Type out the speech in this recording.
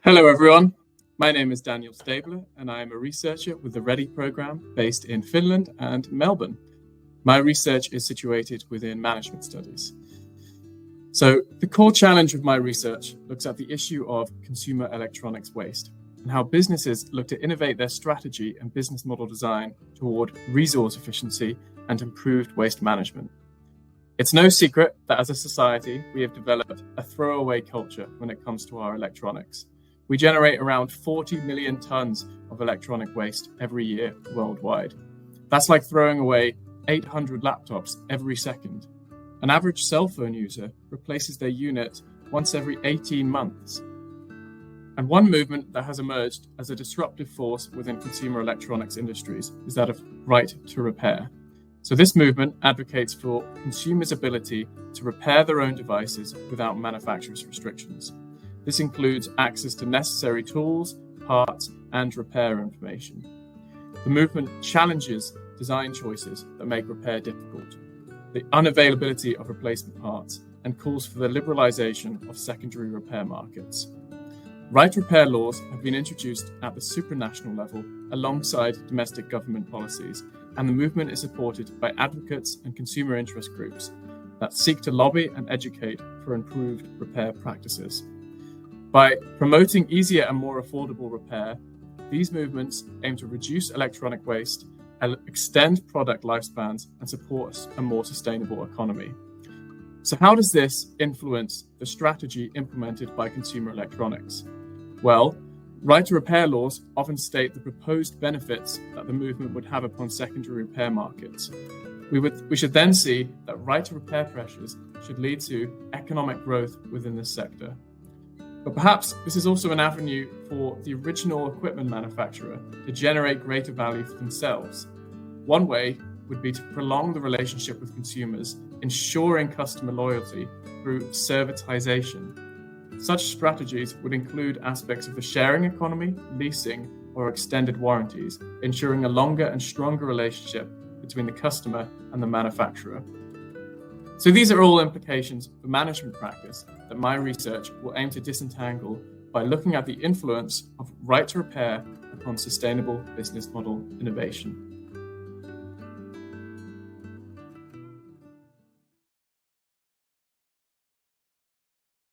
Hello everyone, my name is Daniel Stabler and I am a researcher with the REDI program based in Finland and Melbourne. My research is situated within management studies. So the core challenge of my research looks at the issue of consumer electronics waste and how businesses look to innovate their strategy and business model design toward resource efficiency and improved waste management. It's no secret that as a society, we have developed a throwaway culture when it comes to our electronics. We generate around 40 million tons of electronic waste every year worldwide. That's like throwing away 800 laptops every second. An average cell phone user replaces their unit once every 18 months. And one movement that has emerged as a disruptive force within consumer electronics industries is that of right to repair. So this movement advocates for consumers' ability to repair their own devices without manufacturers' restrictions. This includes access to necessary tools, parts, and repair information. The movement challenges design choices that make repair difficult, the unavailability of replacement parts, and calls for the liberalization of secondary repair markets. Right repair laws have been introduced at the supranational level alongside domestic government policies, and the movement is supported by advocates and consumer interest groups that seek to lobby and educate for improved repair practices. By promoting easier and more affordable repair, these movements aim to reduce electronic waste, extend product lifespans, and support a more sustainable economy. So how does this influence the strategy implemented by consumer electronics? Well, right to repair laws often state the proposed benefits that the movement would have upon secondary repair markets. We should then see that right to repair pressures should lead to economic growth within this sector. But perhaps this is also an avenue for the original equipment manufacturer to generate greater value for themselves. One way would be to prolong the relationship with consumers, ensuring customer loyalty through servitisation. Such strategies would include aspects of the sharing economy, leasing, or extended warranties, ensuring a longer and stronger relationship between the customer and the manufacturer. So these are all implications for management practice that my research will aim to disentangle by looking at the influence of right to repair upon sustainable business model innovation.